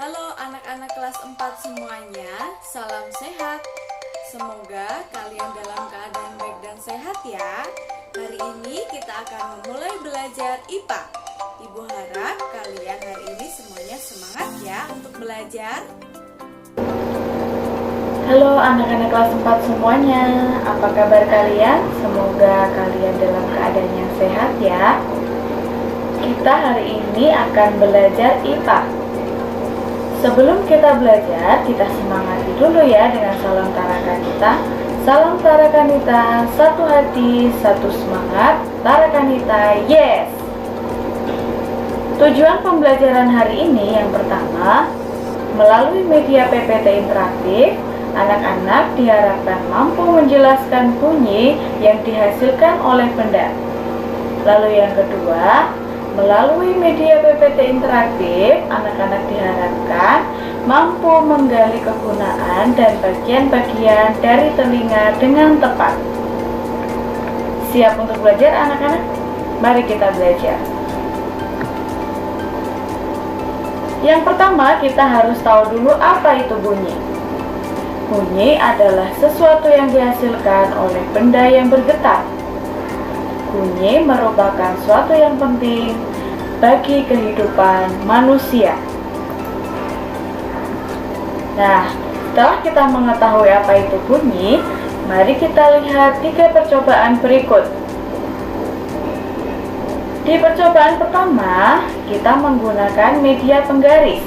Halo anak-anak kelas 4 semuanya, salam sehat. Semoga kalian dalam keadaan baik dan sehat ya. Hari ini kita akan memulai belajar IPA. Ibu harap kalian hari ini semuanya semangat ya untuk belajar. Halo anak-anak kelas 4 semuanya, apa kabar kalian? Semoga kalian dalam keadaan yang sehat ya. Kita hari ini akan belajar IPA. Sebelum kita belajar, kita semangati dulu ya dengan salam Tarakanita. Salam Tarakanita, satu hati, satu semangat, Tarakanita, yes! Tujuan pembelajaran hari ini yang pertama, melalui media PPT interaktif, anak-anak diharapkan mampu menjelaskan bunyi yang dihasilkan oleh benda. Lalu yang kedua, melalui media PPT interaktif, anak-anak diharapkan mampu menggali kegunaan dan bagian-bagian dari telinga dengan tepat. Siap untuk belajar anak-anak? Mari kita belajar. Yang pertama, kita harus tahu dulu apa itu bunyi. Bunyi adalah sesuatu yang dihasilkan oleh benda yang bergetar. Bunyi merupakan suatu yang penting bagi kehidupan manusia. Nah, setelah kita mengetahui apa itu bunyi, mari kita lihat 3 percobaan berikut. Di percobaan pertama, kita menggunakan media penggaris.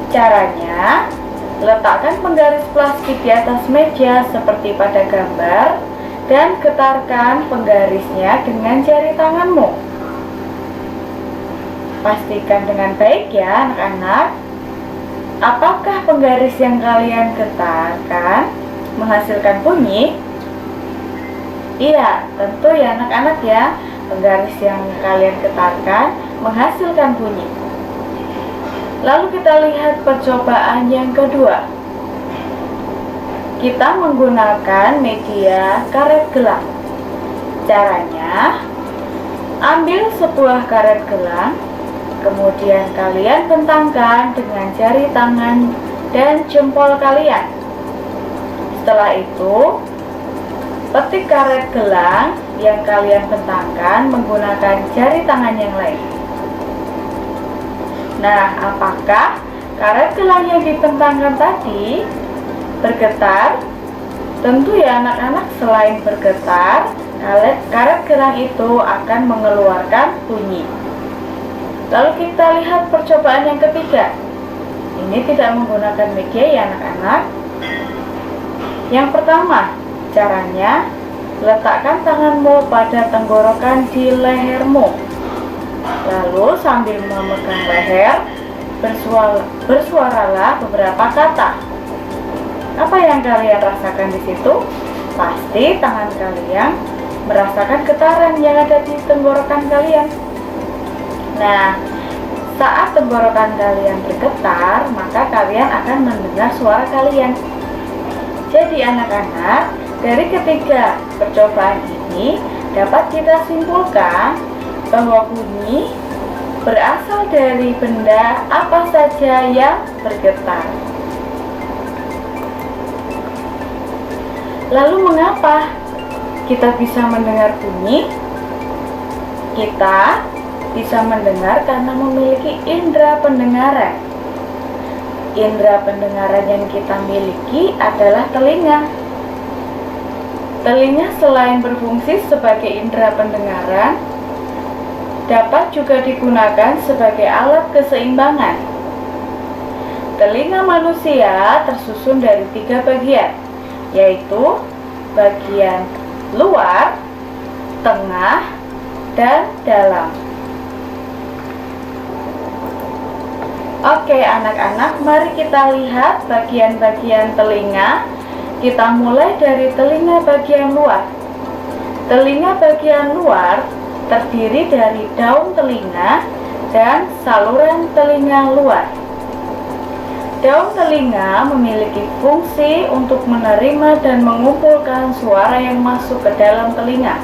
Caranya, letakkan penggaris plastik di atas meja seperti pada gambar dan getarkan penggarisnya dengan jari tanganmu. Pastikan dengan baik ya anak-anak. Apakah penggaris yang kalian getarkan menghasilkan bunyi? Iya, tentu ya anak-anak ya. Penggaris yang kalian getarkan menghasilkan bunyi. Lalu kita lihat percobaan yang kedua. Kita menggunakan media karet gelang. Caranya, ambil sebuah karet gelang, kemudian kalian bentangkan dengan jari tangan dan jempol kalian. Setelah itu, petik karet gelang yang kalian bentangkan menggunakan jari tangan yang lain. Nah, apakah karet gelang yang dibentangkan tadi bergetar? Tentu ya anak-anak, selain bergetar, karet gelang itu akan mengeluarkan bunyi. Lalu kita lihat percobaan yang ketiga. Ini tidak menggunakan media ya anak-anak. Yang pertama, caranya letakkan tanganmu pada tenggorokan di lehermu. Lalu sambil memegang leher, bersuaralah beberapa kata. Apa yang kalian rasakan di situ? Pasti tangan kalian merasakan getaran yang ada di tenggorokan kalian. Nah, saat tenggorokan kalian bergetar, maka kalian akan mendengar suara kalian. Jadi anak-anak, dari ketiga percobaan ini dapat kita simpulkan bahwa bunyi berasal dari benda apa saja yang bergetar. Lalu mengapa kita bisa mendengar bunyi? Kita bisa mendengar karena memiliki indera pendengaran. Indera pendengaran yang kita miliki adalah telinga. Telinga selain berfungsi sebagai indera pendengaran, dapat juga digunakan sebagai alat keseimbangan. Telinga manusia tersusun dari 3 bagian, yaitu bagian luar, tengah, dan dalam. Oke anak-anak, mari kita lihat bagian-bagian telinga. Kita mulai dari telinga bagian luar. Telinga bagian luar terdiri dari daun telinga dan saluran telinga luar. Daun telinga memiliki fungsi untuk menerima dan mengumpulkan suara yang masuk ke dalam telinga.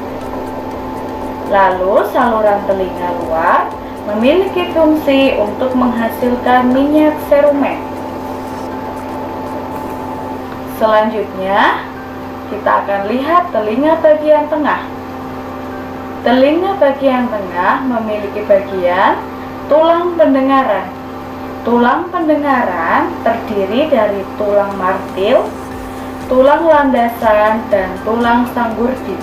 Lalu saluran telinga luar memiliki fungsi untuk menghasilkan minyak serumen. Selanjutnya, kita akan lihat telinga bagian tengah. Telinga bagian tengah memiliki bagian tulang pendengaran. Tulang pendengaran terdiri dari tulang martil, tulang landasan, dan tulang sanggurdi.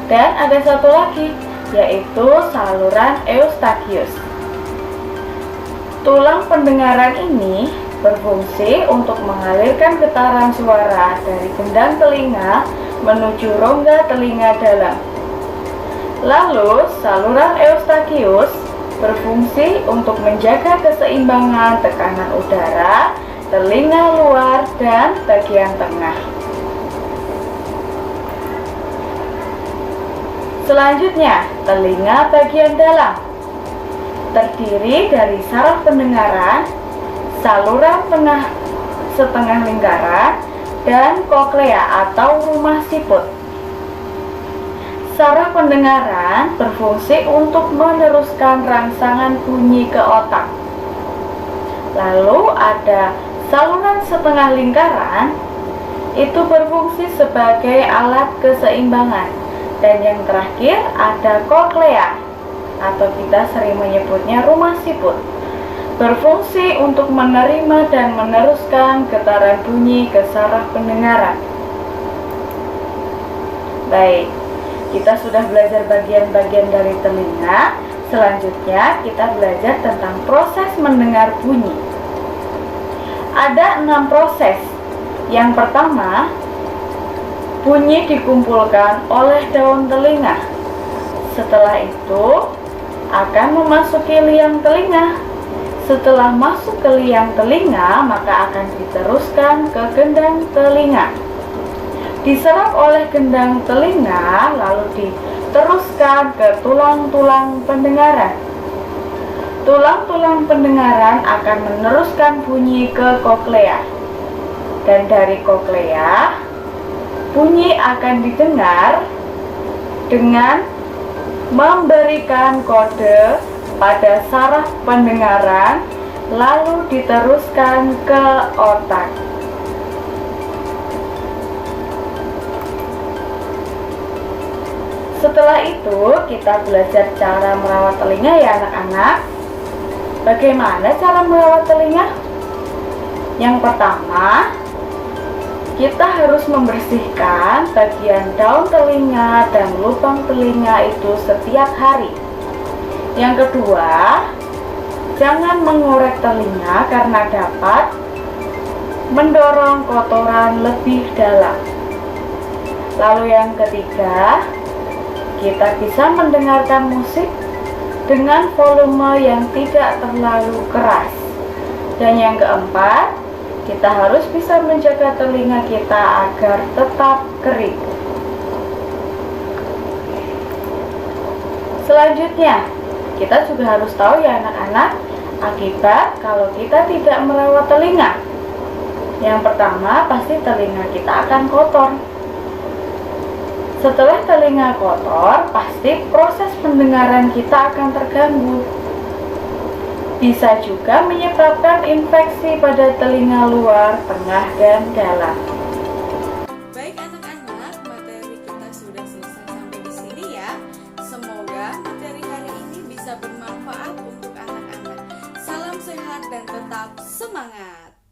Dan ada satu lagi, yaitu saluran eustachius. Tulang pendengaran ini berfungsi untuk mengalirkan getaran suara dari gendang telinga menuju rongga telinga dalam. Lalu, saluran eustachius berfungsi untuk menjaga keseimbangan tekanan udara, telinga luar, dan bagian tengah. Selanjutnya, telinga bagian dalam terdiri dari saraf pendengaran, saluran tengah setengah lingkaran, dan koklea atau rumah siput. Saraf pendengaran berfungsi untuk meneruskan rangsangan bunyi ke otak. Lalu ada saluran setengah lingkaran, itu berfungsi sebagai alat keseimbangan. Dan yang terakhir ada koklea, atau kita sering menyebutnya rumah siput, berfungsi untuk menerima dan meneruskan getaran bunyi ke saraf pendengaran. Baik, kita sudah belajar bagian-bagian dari telinga. Selanjutnya kita belajar tentang proses mendengar bunyi. Ada 6 proses. Yang pertama, bunyi dikumpulkan oleh daun telinga. Setelah itu akan memasuki liang telinga. Setelah masuk ke liang telinga, maka akan diteruskan ke gendang telinga. Diserap oleh gendang telinga, lalu diteruskan ke tulang-tulang pendengaran. Tulang-tulang pendengaran akan meneruskan bunyi ke koklea. Dan dari koklea, bunyi akan didengar dengan memberikan kode pada saraf pendengaran, lalu diteruskan ke otak. Setelah itu, kita belajar cara merawat telinga ya anak-anak. Bagaimana cara merawat telinga? Yang pertama, kita harus membersihkan bagian daun telinga dan lubang telinga itu setiap hari. Yang kedua, jangan mengorek telinga karena dapat mendorong kotoran lebih dalam. Lalu yang ketiga, kita bisa mendengarkan musik dengan volume yang tidak terlalu keras. Dan yang keempat, kita harus bisa menjaga telinga kita agar tetap kering. Selanjutnya, kita juga harus tahu ya anak-anak, akibat kalau kita tidak merawat telinga. Yang pertama, pasti telinga kita akan kotor. Setelah telinga kotor, pasti proses pendengaran kita akan terganggu. Bisa juga menyebabkan infeksi pada telinga luar, tengah, dan dalam. Baik anak-anak, materi kita sudah selesai sampai di sini ya. Semoga materi hari ini bisa bermanfaat untuk anak-anak. Salam sehat dan tetap semangat.